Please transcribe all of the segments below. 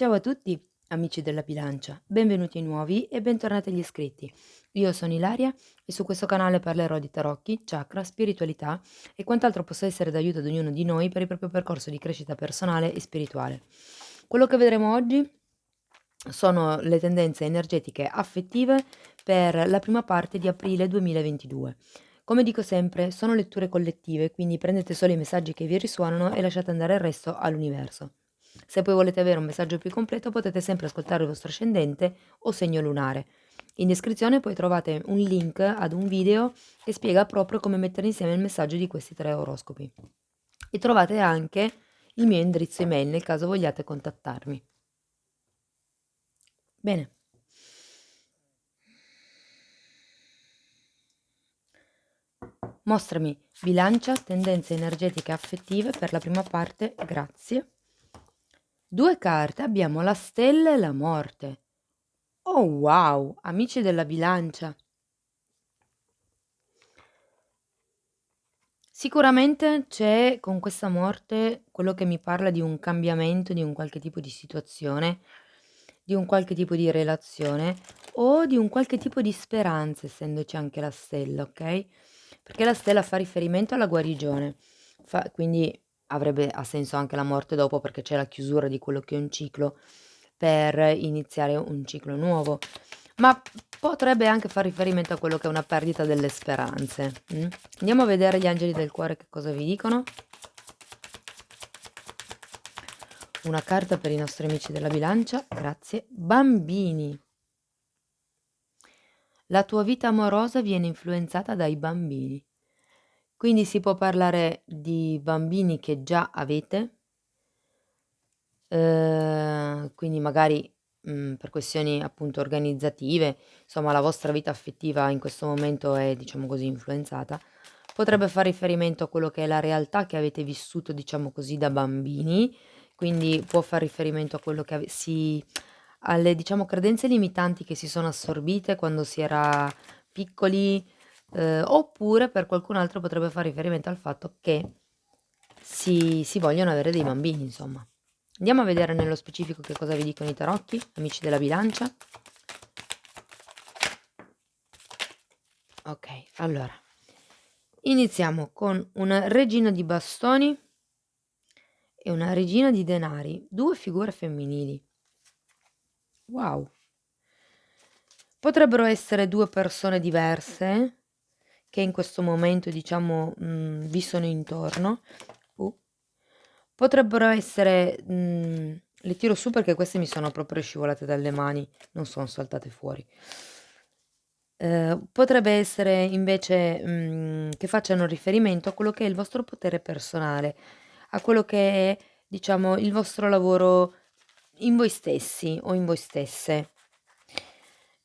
Ciao a tutti, amici della bilancia, benvenuti ai nuovi e bentornati agli iscritti. Io sono Ilaria e su questo canale parlerò di tarocchi, chakra, spiritualità e quant'altro possa essere d'aiuto ad ognuno di noi per il proprio percorso di crescita personale e spirituale. Quello che vedremo oggi sono le tendenze energetiche affettive per la prima parte di aprile 2022. Come dico sempre, sono letture collettive, quindi prendete solo i messaggi che vi risuonano e lasciate andare il resto all'universo. Se poi volete avere un messaggio più completo, potete sempre ascoltare il vostro ascendente o segno lunare. In descrizione poi trovate un link ad un video che spiega proprio come mettere insieme il messaggio di questi tre oroscopi. E trovate anche il mio indirizzo email nel caso vogliate contattarmi. Bene. Mostrami bilancia, tendenze energetiche affettive per la prima parte, grazie. 2 carte, abbiamo la stella e la morte. Oh wow, amici della bilancia. Sicuramente c'è con questa morte quello che mi parla di un cambiamento, di un qualche tipo di situazione, di un qualche tipo di relazione o di un qualche tipo di speranza, essendoci anche la stella, ok? Perché la stella fa riferimento alla guarigione, quindi ha senso anche la morte dopo perché c'è la chiusura di quello che è un ciclo per iniziare un ciclo nuovo. Ma potrebbe anche far riferimento a quello che è una perdita delle speranze. Andiamo a vedere gli angeli del cuore che cosa vi dicono. Una carta per i nostri amici della bilancia, grazie. Bambini. La tua vita amorosa viene influenzata dai bambini. Quindi si può parlare di bambini che già avete, quindi magari, per questioni appunto organizzative, insomma la vostra vita affettiva in questo momento è, diciamo così, influenzata. Potrebbe far riferimento a quello che è la realtà che avete vissuto, diciamo così, da bambini, quindi può far riferimento a quello che alle, diciamo, credenze limitanti che si sono assorbite quando si era piccoli, oppure per qualcun altro potrebbe far riferimento al fatto che si vogliono avere dei bambini, insomma. Andiamo a vedere nello specifico che cosa vi dicono i tarocchi, amici della bilancia. Ok, allora. Iniziamo con una regina di bastoni e una regina di denari, due figure femminili. Wow. Potrebbero essere due persone diverse che in questo momento, diciamo, vi sono intorno. Potrebbero essere, le tiro su perché queste mi sono proprio scivolate dalle mani, non sono saltate fuori. Potrebbe essere invece, che facciano riferimento a quello che è il vostro potere personale, a quello che è, diciamo, il vostro lavoro in voi stessi o in voi stesse.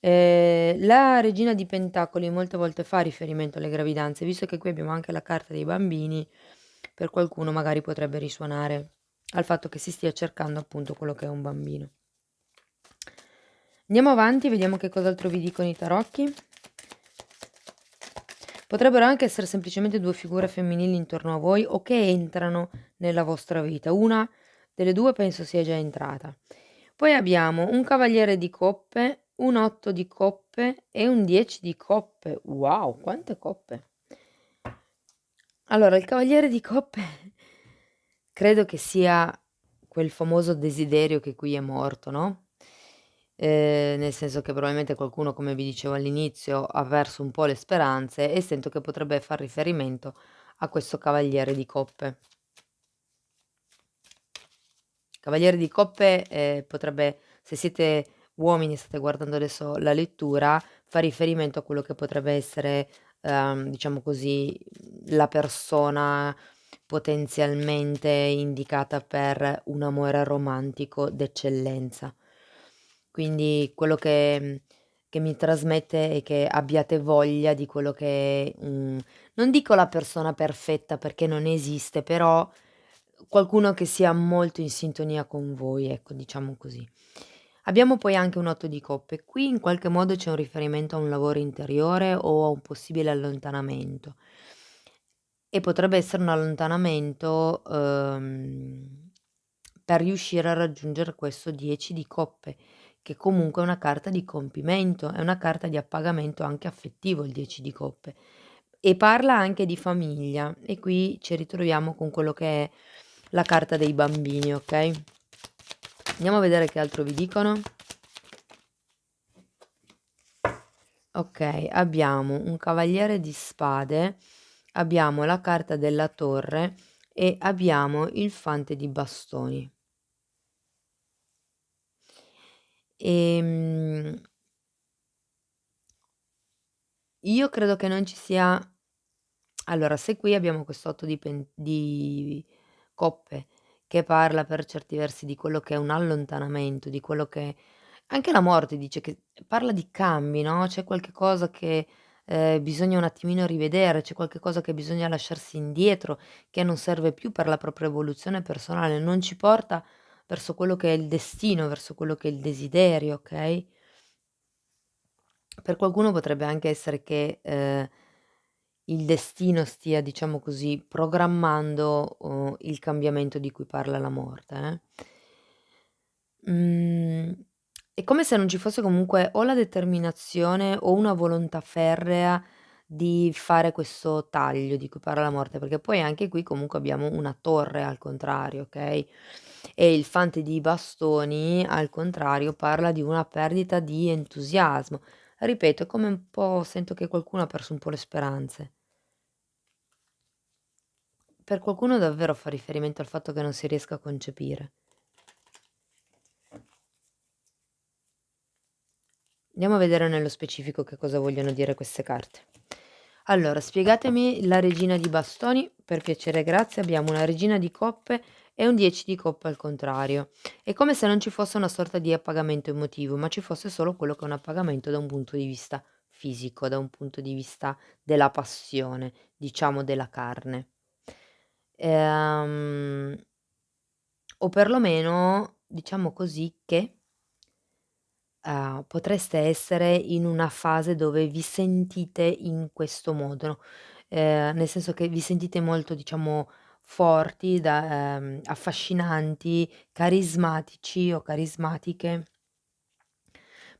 La regina di pentacoli molte volte fa riferimento alle gravidanze, visto che qui abbiamo anche la carta dei bambini, per qualcuno magari potrebbe risuonare al fatto che si stia cercando appunto quello che è un bambino. Andiamo avanti, vediamo che cos'altro vi dicono i tarocchi. Potrebbero anche essere semplicemente due figure femminili intorno a voi o che entrano nella vostra vita. Una delle due penso sia già entrata. Poi abbiamo un cavaliere di coppe, un 8 di coppe e un 10 di coppe. Wow, quante coppe! Allora, il cavaliere di coppe credo che sia quel famoso desiderio che qui è morto, no, nel senso che probabilmente qualcuno, come vi dicevo all'inizio, ha perso un po' le speranze e sento che potrebbe far riferimento a questo cavaliere di coppe. Cavaliere di coppe, potrebbe, se siete uomini e state guardando adesso la lettura, fa riferimento a quello che potrebbe essere, diciamo così, la persona potenzialmente indicata per un amore romantico d'eccellenza. Quindi quello che mi trasmette è che abbiate voglia di quello che è non dico la persona perfetta perché non esiste, però qualcuno che sia molto in sintonia con voi, ecco, diciamo così. Abbiamo poi anche un 8 di coppe. Qui in qualche modo c'è un riferimento a un lavoro interiore o a un possibile allontanamento. E potrebbe essere un allontanamento, per riuscire a raggiungere questo 10 di coppe, che comunque è una carta di compimento, è una carta di appagamento anche affettivo il 10 di coppe. E parla anche di famiglia e qui ci ritroviamo con quello che è la carta dei bambini, okay? Andiamo a vedere che altro vi dicono. Okay, abbiamo un cavaliere di spade, abbiamo la carta della torre e abbiamo il fante di bastoni. Ehm, io credo che non ci sia. Allora, se qui abbiamo quest'otto di coppe che parla per certi versi di quello che è un allontanamento, di quello che anche la morte dice che parla di cambi, no, c'è qualche cosa che, bisogna un attimino rivedere, c'è qualche cosa che bisogna lasciarsi indietro, che non serve più per la propria evoluzione personale, non ci porta verso quello che è il destino, verso quello che è il desiderio, okay? Per qualcuno potrebbe anche essere che, il destino stia, diciamo così, programmando, il cambiamento di cui parla la morte, Mhmm, è come se non ci fosse comunque o la determinazione o una volontà ferrea di fare questo taglio di cui parla la morte, perché poi anche qui comunque abbiamo una torre al contrario, okay, e il fante di bastoni al contrario parla di una perdita di entusiasmo. Ripeto, è come un po' sento che qualcuno ha perso un po' le speranze. Per qualcuno davvero fa riferimento al fatto che non si riesca a concepire. Andiamo a vedere nello specifico che cosa vogliono dire queste carte. Allora, spiegatemi la regina di bastoni, per piacere grazie, abbiamo una regina di coppe e un 10 di coppe al contrario. È come se non ci fosse una sorta di appagamento emotivo, ma ci fosse solo quello che è un appagamento da un punto di vista fisico, da un punto di vista della passione, diciamo della carne. Ehm, o perlomeno, diciamo così, che potreste essere in una fase dove vi sentite in questo modo, no, nel senso che vi sentite molto, diciamo, forti, affascinanti, carismatici o carismatiche,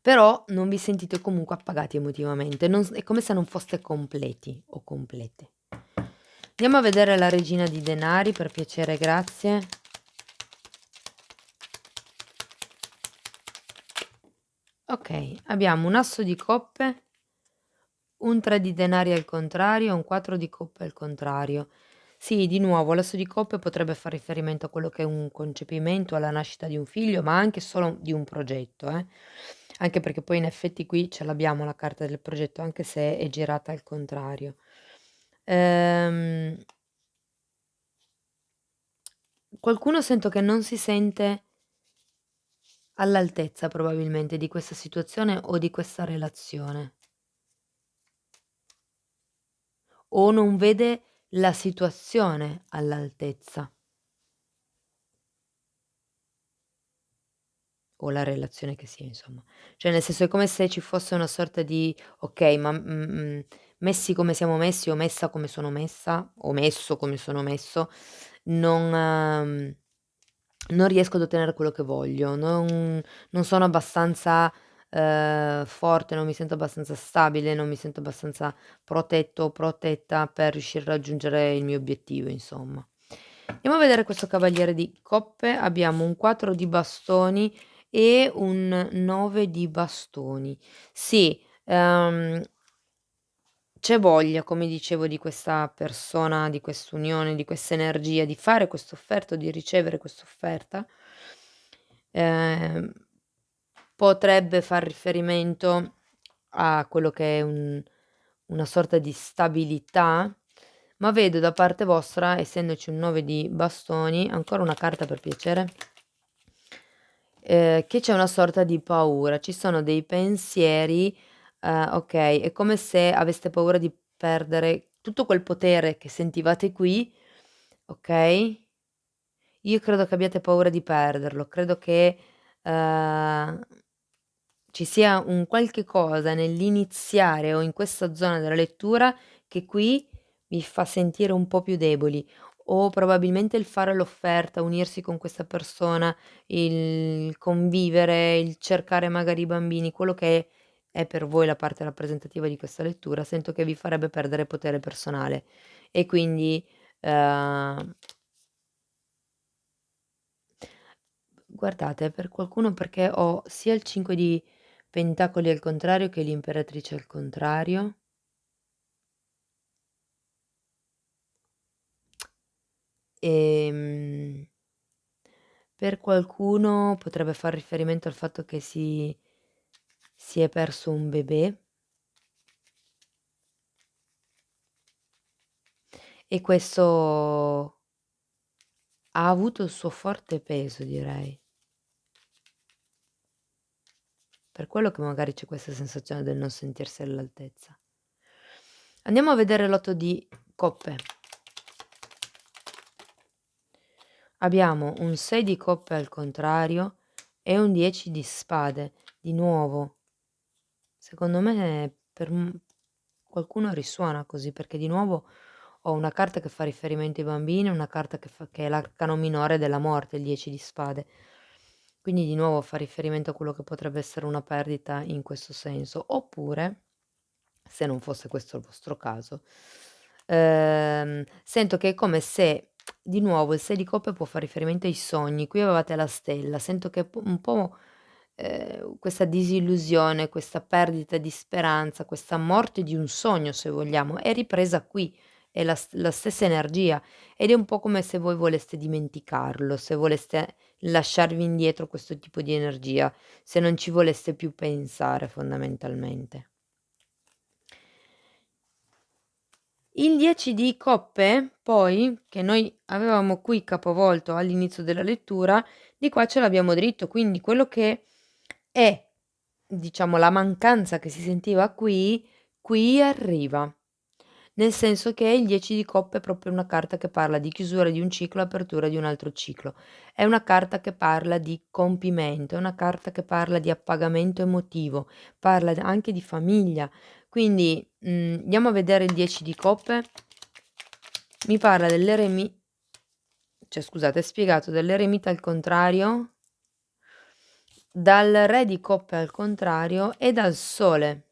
però non vi sentite comunque appagati emotivamente, non s è come se non foste completi o complete. Andiamo a vedere la regina di denari, per piacere, grazie. Okay, abbiamo un asso di coppe, un 3 di denari al contrario e un 4 di coppe al contrario. Sì, di nuovo l'asso di coppe potrebbe far riferimento a quello che è un concepimento, alla nascita di un figlio, ma anche solo di un progetto, Anche perché poi in effetti qui ce l'abbiamo la carta del progetto, anche se è girata al contrario. Ehm, qualcuno sento che non si sente all'altezza probabilmente di questa situazione o di questa relazione, o non vede la situazione all'altezza. O la relazione che sia insomma. Cioè nel senso è come se ci fosse una sorta di: okay, ma, messi come siamo messi o messa come sono messa o messo come sono messo, non non riesco ad ottenere quello che voglio, non sono abbastanza, forte, non mi sento abbastanza stabile, non mi sento abbastanza protetto o protetta per riuscire a raggiungere il mio obiettivo, insomma. Andiamo a vedere questo cavaliere di coppe, abbiamo un 4 di bastoni e un 9 di bastoni. Sì, c'è voglia, come dicevo, di questa persona, di quest'unione, di questa energia, di fare quest'offerta o di ricevere quest'offerta. Ehm, potrebbe far riferimento a quello che è una sorta di stabilità, ma vedo da parte vostra, essendoci un 9 di bastoni ancora una carta per piacere, che c'è una sorta di paura. Ci sono dei pensieri, okay, è come se aveste paura di perdere tutto quel potere che sentivate qui, okay, io credo che abbiate paura di perderlo. Credo che, ehm, ci sia un qualche cosa nell'iniziare o in questa zona della lettura che qui vi fa sentire un po' più deboli. o probabilmente il fare l'offerta, unirsi con questa persona, il convivere, il cercare magari i bambini, quello che è per voi la parte rappresentativa di questa lettura, sento che vi farebbe perdere potere personale e quindi, ehm guardate, per qualcuno perché ho sia il 5 di pentacoli al contrario che l'imperatrice al contrario. Ehm, per qualcuno potrebbe far riferimento al fatto che si è perso un bebè e questo ha avuto il suo forte peso, direi. Per quello che magari c'è questa sensazione del non sentirsi all'altezza. Andiamo a vedere l'otto di coppe. Abbiamo un 6 di coppe al contrario e un 10 di spade. Di nuovo, secondo me per qualcuno risuona così, perché di nuovo ho una carta che fa riferimento ai bambini e una carta che è l'arcano minore della morte, il 10 di spade. Quindi di nuovo fa riferimento a quello che potrebbe essere una perdita in questo senso. Oppure, se non fosse questo il vostro caso, sento che è come se di nuovo il 6 di coppe può far riferimento ai sogni. Qui avevate la stella, sento che un po', questa disillusione, questa perdita di speranza, questa morte di un sogno se vogliamo, è ripresa qui, è la stessa energia ed è un po' come se voi voleste dimenticarlo, se voleste lasciarvi indietro questo tipo di energia, se non ci voleste più pensare fondamentalmente. Il 10 di coppe poi, che noi avevamo qui capovolto all'inizio della lettura, di qua ce l'abbiamo dritto, quindi quello che è, diciamo, la mancanza che si sentiva qui, qui arriva. Nel senso che il 10 di coppe è proprio una carta che parla di chiusura di un ciclo, apertura di un altro ciclo. È una carta che parla di compimento, è una carta che parla di appagamento emotivo, parla anche di famiglia. Quindi, andiamo a vedere il 10 di coppe. Mi parla cioè scusate, è spiegato dall'eremita al contrario, dal re di coppe al contrario e dal sole.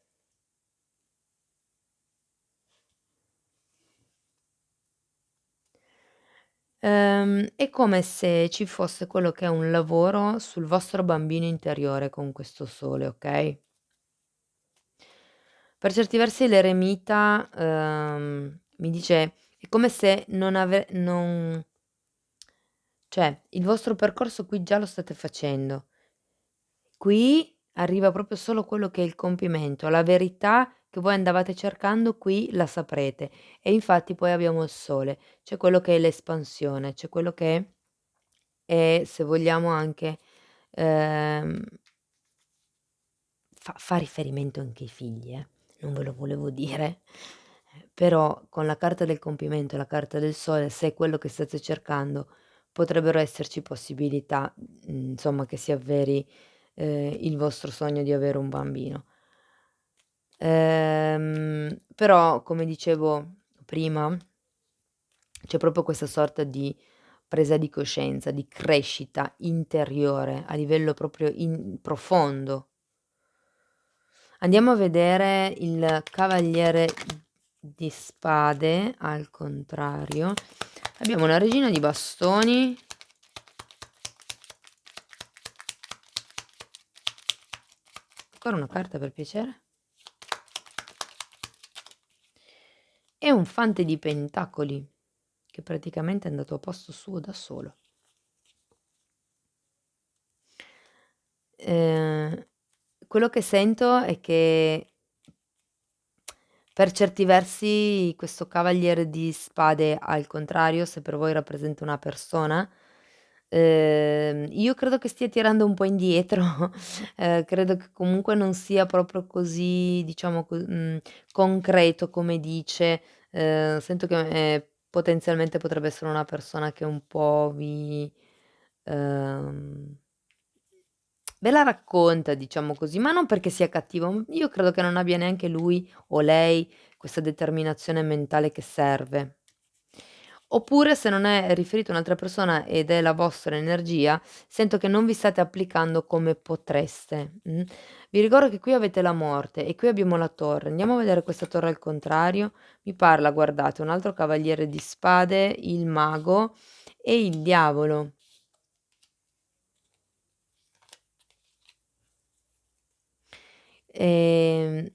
È come se ci fosse quello che è un lavoro sul vostro bambino interiore con questo sole, okay? Per certi versi l'eremita, mi dice: è come se non cioè il vostro percorso qui già lo state facendo. Qui arriva proprio solo quello che è il compimento, la verità che voi andavate cercando qui la saprete e infatti poi abbiamo il sole, c'è quello che è l'espansione, c'è quello che è, se vogliamo anche, ehm, fa riferimento anche ai figli, non ve lo volevo dire, però con la carta del compimento e la carta del sole, se è quello che state cercando, potrebbero esserci possibilità, insomma che si avveri, il vostro sogno di avere un bambino. Però come dicevo prima, c'è proprio questa sorta di presa di coscienza, di crescita interiore a livello proprio profondo. Andiamo a vedere il cavaliere di spade al contrario. Abbiamo una regina di bastoni. Ancora una carta per piacere. E un fante di pentacoli, che praticamente è andato a posto suo da solo. Ehm, quello che sento è che per certi versi questo cavaliere di spade al contrario, se per voi rappresenta una persona, io credo che stia tirando un po' indietro, credo che comunque non sia proprio così, diciamo concreto come dice. Sento che, potenzialmente potrebbe essere una persona che un po' ehm ve la racconta, diciamo così, ma non perché sia cattivo, io credo che non abbia neanche lui o lei questa determinazione mentale che serve. Oppure se non è riferito a un'altra persona ed è la vostra energia, sento che non vi state applicando come potreste, Vi ricordo che qui avete la morte e qui abbiamo la torre. Andiamo a vedere questa torre al contrario. Mi parla, guardate, un altro cavaliere di spade, il mago e il diavolo. Ehm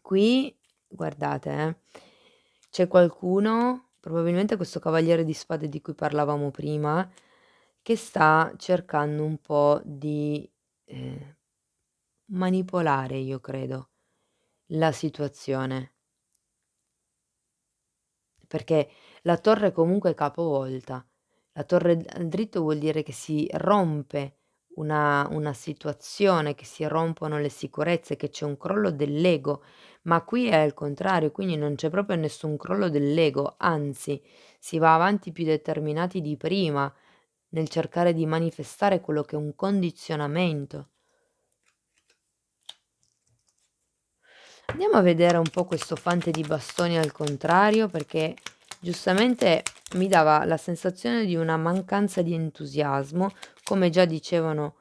Qui guardate, c'è qualcuno, probabilmente questo cavaliere di spade di cui parlavamo prima, che sta cercando un po' di, manipolare, io credo, la situazione, perché la torre comunque è capovolta. La torre al dritto vuol dire che si rompe una situazione, che si rompono le sicurezze, che c'è un crollo dell'ego, ma qui è al contrario, quindi non c'è proprio nessun crollo dell'ego, anzi si va avanti più determinati di prima nel cercare di manifestare quello che è un condizionamento. Andiamo a vedere un po' questo fante di bastoni al contrario, perché giustamente mi dava la sensazione di una mancanza di entusiasmo, come già dicevano.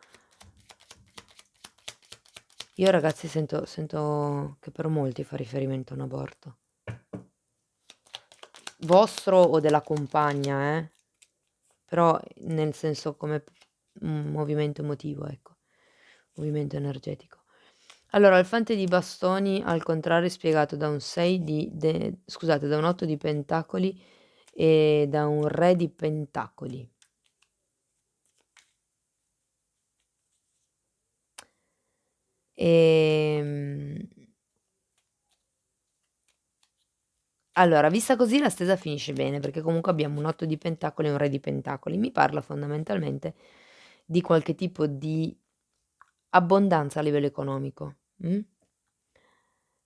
Io ragazzi sento che per molti fa riferimento a un aborto. Vostro o della compagna, però nel senso come un movimento emotivo, ecco, movimento energetico. Allora, il fante di bastoni al contrario è spiegato da un 6 di de scusate, da un 8 di pentacoli e da un re di pentacoli. Ehm, allora, vista così la stesa finisce bene, perché comunque abbiamo un 8 di pentacoli e un re di pentacoli. Mi parla fondamentalmente di qualche tipo di abbondanza a livello economico,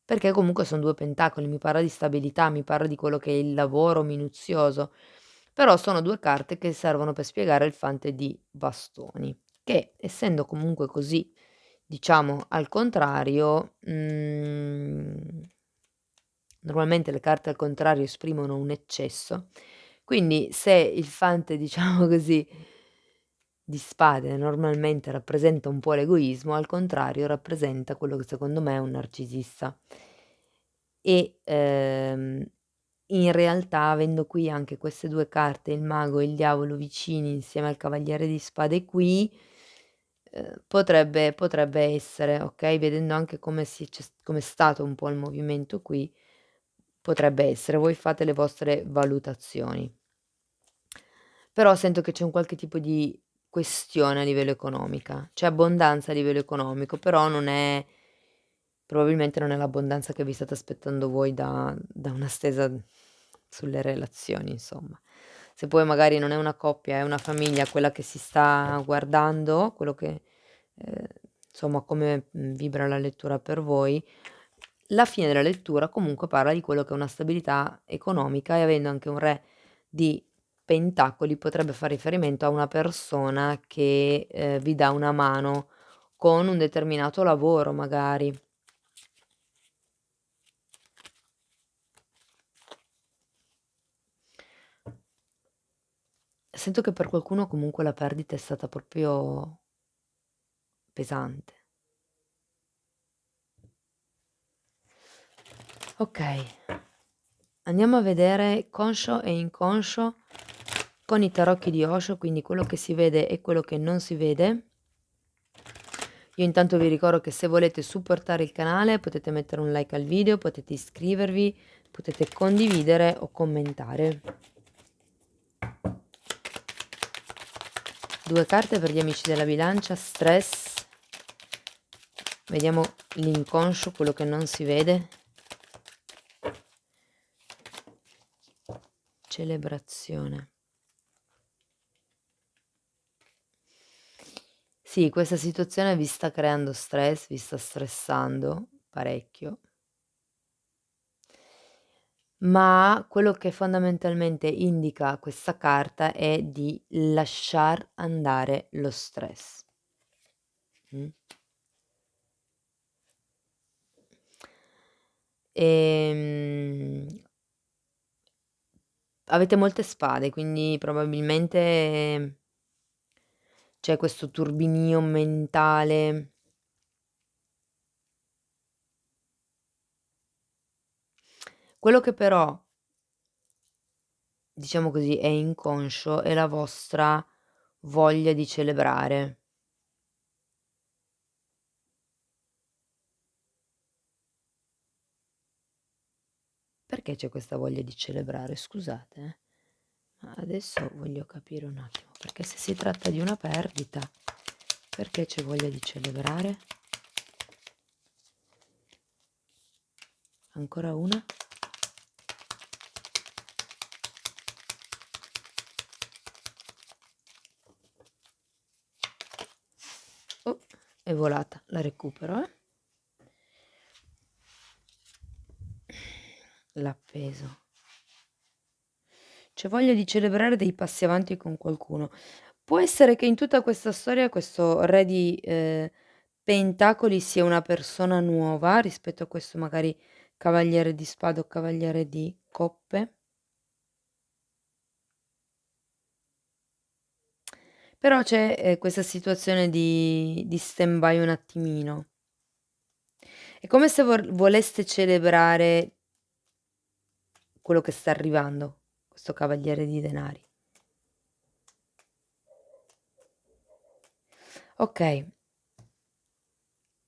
perché comunque son 2 pentacoli, mi parla di stabilità, mi parla di quello che è il lavoro minuzioso, però sono 2 carte che servono per spiegare il fante di bastoni, che essendo comunque così, diciamo, al contrario, normalmente le carte al contrario esprimono un eccesso, quindi se il fante, diciamo così, di spade normalmente rappresenta un po' l'egoismo, al contrario rappresenta quello che secondo me è un narcisista. E, in realtà avendo qui anche queste 2 carte, il mago e il diavolo vicini insieme al cavaliere di spade qui, potrebbe essere, okay, vedendo anche com'è stato un po' il movimento qui, potrebbe essere. Voi fate le vostre valutazioni. Però sento che c'è un qualche tipo di questione a livello economica. C'è abbondanza a livello economico, però non è probabilmente non è l'abbondanza che vi state aspettando voi da una stesa sulle relazioni, insomma. Se poi magari non è una coppia, è una famiglia quella che si sta guardando, quello che ehm, insomma come, vibra la lettura per voi, la fine della lettura comunque parla di quello che è una stabilità economica e avendo anche un re di pentacoli potrebbe far riferimento a una persona che, vi dà una mano con un determinato lavoro magari. Sento che per qualcuno comunque la perdita è stata proprio pesante. Okay, andiamo a vedere conscio e inconscio con i tarocchi di Osho, quindi quello che si vede e quello che non si vede. Io intanto vi ricordo che se volete supportare il canale potete mettere un like al video, potete iscrivervi, potete condividere o commentare. 2 carte per gli amici della bilancia, stress. Vediamo l'inconscio, quello che non si vede. Celebrazione. Sì, questa situazione vi sta creando stress, vi sta stressando parecchio. Ma quello che fondamentalmente indica questa carta è di lasciar andare lo stress. Mh. Ehm, avete molte spade, quindi probabilmente c'è questo turbinio mentale. Quello che però, diciamo così, è inconscio è la vostra voglia di celebrare. Perché c'è questa voglia di celebrare? Scusate, ma adesso voglio capire un attimo, perché se si tratta di una perdita, perché c'è voglia di celebrare? Ancora una? Oh, è volata, la recupero, L'appeso. C'è voglia di celebrare dei passi avanti con qualcuno. Può essere che in tutta questa storia questo re di, pentacoli sia una persona nuova rispetto a questo magari cavaliere di spade o cavaliere di coppe, però c'è, questa situazione di stand-by un attimino. È come se voleste celebrare quello che sta arrivando, questo cavaliere di denari. Okay,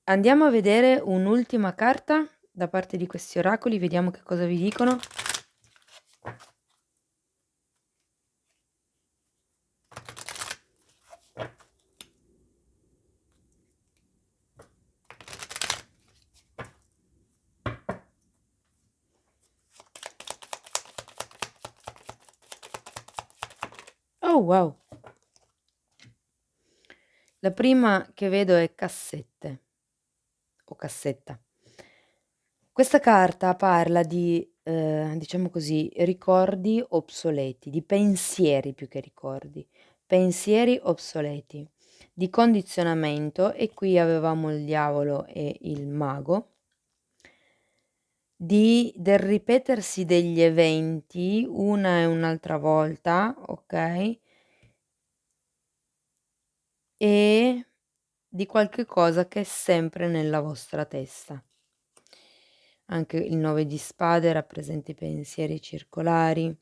andiamo a vedere un'ultima carta da parte di questi oracoli, vediamo che cosa vi dicono. Oh wow! La prima che vedo è cassette o cassetta. Questa carta parla di, diciamo così, ricordi obsoleti, di pensieri più che ricordi, pensieri obsoleti, di condizionamento e qui avevamo il diavolo e il mago, del ripetersi degli eventi una e un'altra volta, okay, e di qualche cosa che è sempre nella vostra testa. Anche il 9 di spade rappresenta i pensieri circolari.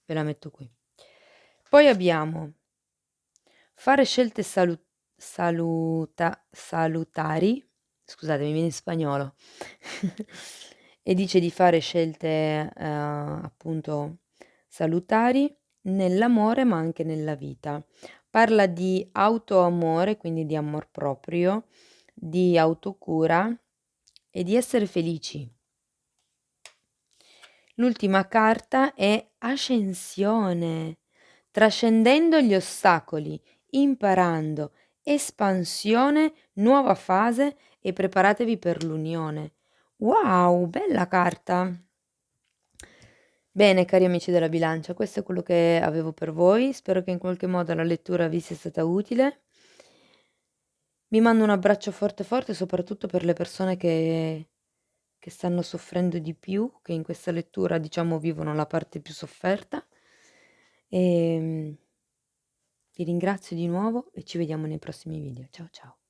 Ve la metto qui. Poi abbiamo fare scelte salutari, scusate mi viene in spagnolo, e dice di fare scelte, appunto salutari nell'amore, ma anche nella vita. Parla di autoamore, quindi di amor proprio, di autocura e di essere felici. L'ultima carta è ascensione, trascendendo gli ostacoli, imparando, espansione, nuova fase e preparatevi per l'unione. Wow, bella carta! Bene, cari amici della bilancia, questo è quello che avevo per voi. Spero che in qualche modo la lettura vi sia stata utile. Vi mando un abbraccio forte forte, soprattutto per le persone che stanno soffrendo di più, che in questa lettura, diciamo, vivono la parte più sofferta. Vi ringrazio di nuovo e ci vediamo nei prossimi video. Ciao ciao.